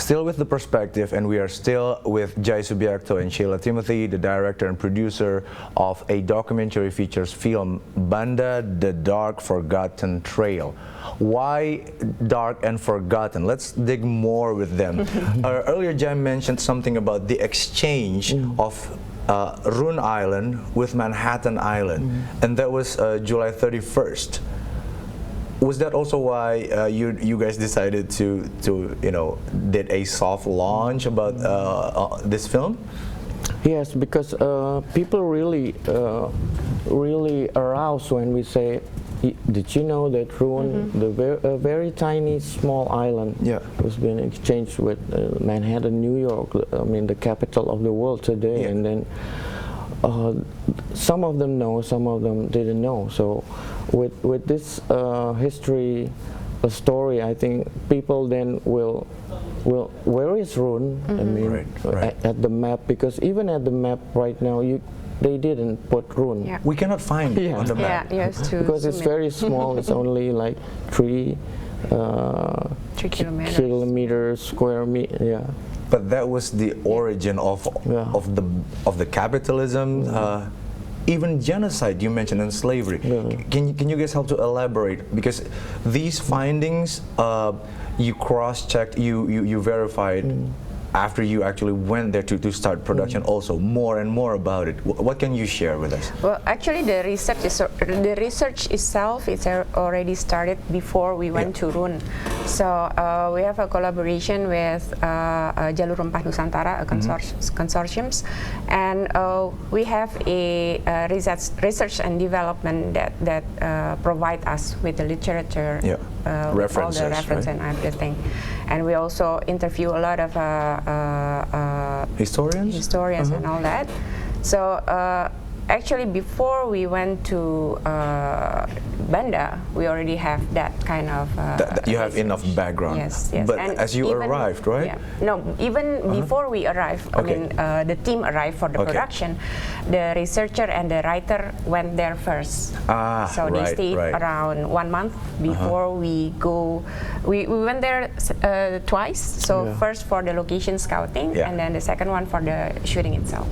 still with The Perspective, and we are still with Jai Subyakto and Sheila Timothy, the director and producer of a documentary features film, Banda, The Dark Forgotten Trail. Why dark and forgotten? Let's dig more with them. Earlier, Jai mentioned something about the exchange of Rune Island with Manhattan Island, and that was July 31st. Was that also why you guys decided to did a soft launch about this film? Yes, because people really aroused when we say, did you know that Rune, the very tiny small island, was being exchanged with Manhattan, New York, I mean the capital of the world today, and then some of them know, some of them didn't know. So with this history story, I think people then will where is Rune? I mean, at the map, because even at the map right now, they didn't put Rune. We cannot find it on the map. Because it's very small. It's only like 3 kilometers square meter. But that was the origin of the capitalism, even genocide you mentioned, and slavery. Can you guys help to elaborate? Because these findings you cross-checked, you verified after you actually went there to start production. Also, more and more about it. What can you share with us? Well, actually, the research itself is already started before we went to Rune. So we have a collaboration with Jalur Rempah Nusantara, a consortiums, and we have a research and development that provide us with the literature, references, all the reference and everything. And we also interview a lot of historians and all that. So actually, before we went to Banda, we already have that kind of. You have enough background. Yes. But and as you arrived, right? No, even before we arrived, I mean, the team arrived for the production. The researcher and the writer went there first. So they stayed around 1 month before we go. We went there twice. So first for the location scouting, and then the second one for the shooting itself.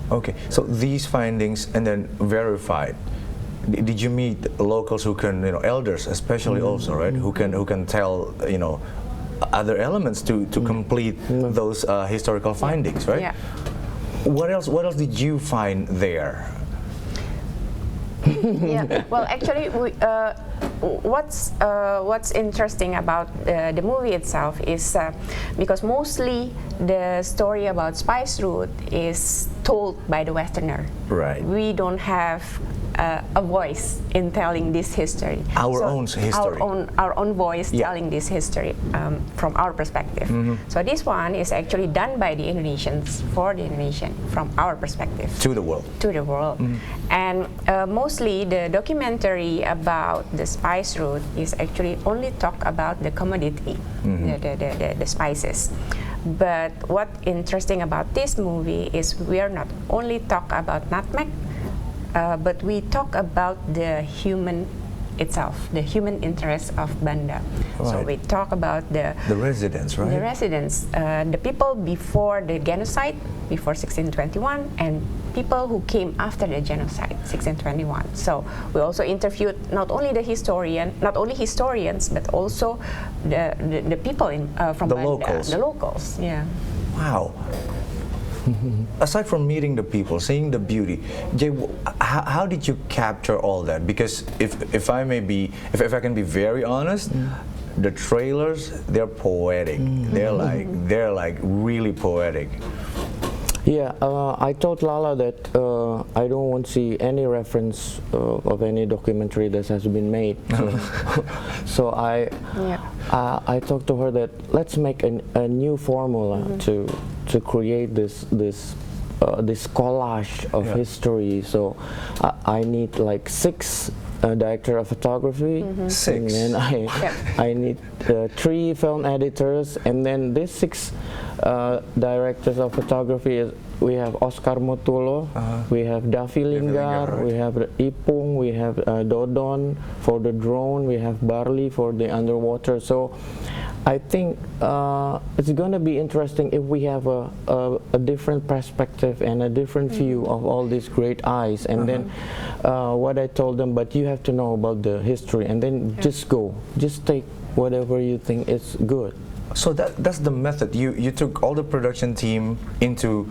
Okay, so these findings and then verified. Did you meet locals who can, elders especially also, right? Who can tell, other elements to complete those historical findings, right? Yeah. What else did you find there? Well, actually, what's interesting about the movie itself is because mostly the story about Spice Route is told by the Westerner. Right. We don't have a voice in telling this history. Our own history. Our own voice telling this history from our perspective. So this one is actually done by the Indonesians for the Indonesian from our perspective. To the world. To the world. And mostly the documentary about the spice route is actually only talk about the commodity, the spices. But what interesting about this movie is we are not only talk about nutmeg, but we talk about the human itself, the human interest of Banda. So we talk about the residents, right? The residents, the people before the genocide, before 1621, and people who came after the genocide, 1621. So we also interviewed not only historians, but also the people from the Banda, locals. the locals. Yeah. Wow. Aside from meeting the people, seeing the beauty, Jay, how did you capture all that? Because if I can be very honest, the trailers, they're poetic. They're like really poetic. Yeah, I told Lala that I don't want to see any reference of any documentary that has been made. So I talked to her that let's make a new formula to create this collage of history. So I need like 6 director of photography, 6, and then I need 3 film editors, and then these 6 directors of photography we have Oscar Motulo, we have Davi Linggar, we have Ipung, we have Dodon for the drone, we have Barley for the underwater. So I think it's going to be interesting if we have a different perspective and a different view of all these great eyes. And then what I told them, but you have to know about the history, and then just go. Just take whatever you think is good. So that's the method. You took all the production team into,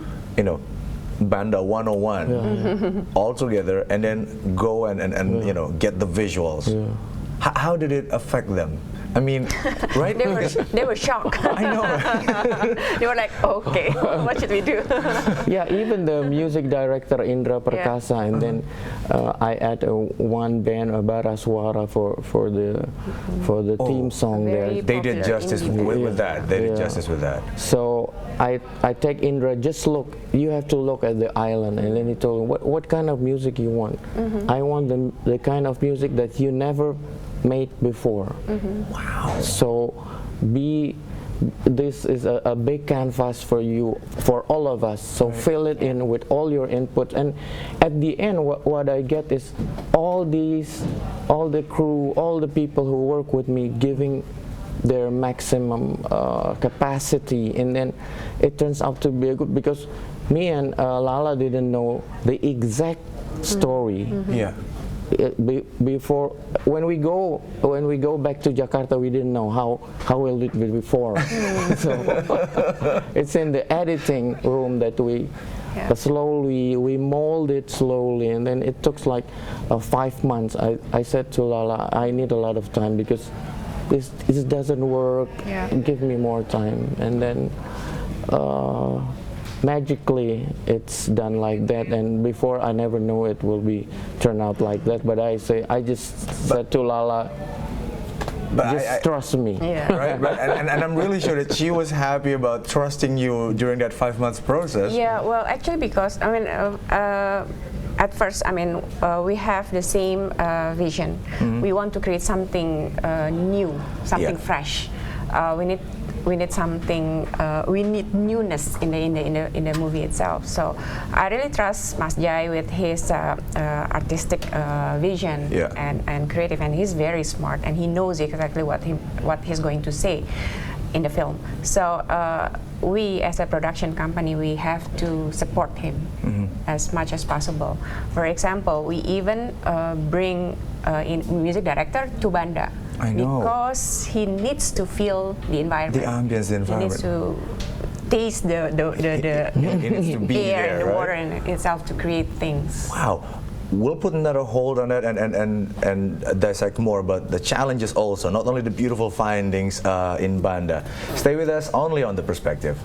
Banda 101 all together, and then go and get the visuals. Yeah. How did it affect them? I mean, right? They were shocked. I know. They were like, okay, what should we do? Yeah, even the music director Indra Perkasa, and then I add one band, Baraswara, for the theme song there. They did justice with that. They did justice with that. So I take Indra, just look. You have to look at the island, and then he told me, what kind of music you want? I want the kind of music that you never made before. Wow. So this is a big canvas for you, for all of us, so fill it in with all your input, and at the end what I get is all the crew, all the people who work with me giving their maximum capacity, and then it turns out to be a good, because me and Lala didn't know the exact story. Yeah. Before, when we go back to Jakarta, we didn't know how will it be before. So it's in the editing room that we mold it slowly, and then it took like 5 months. I said to Lala, I need a lot of time because this doesn't work. Give me more time, and then magically it's done like that. And before, I never knew it will be turn out like that, but I just said to Lala, just trust me. Right? And I'm really sure that she was happy about trusting you during that 5 months process. Yeah, well, actually, because I mean, at first, I mean, we have the same vision. We want to create something new, something fresh. We need something. We need newness in the movie itself. So I really trust Mas Jai with his artistic vision and creative, and he's very smart, and he knows exactly what he's going to say in the film. So we, as a production company, we have to support him as much as possible. For example, we even bring in music director to Banda. I know. Because he needs to feel the environment. The ambience, the environment. He needs to taste the He needs to be air there, and the right? water in itself to create things. Wow. We'll put another hold on it and dissect more about the challenges also, not only the beautiful findings in Banda. Stay with us only on The Perspective.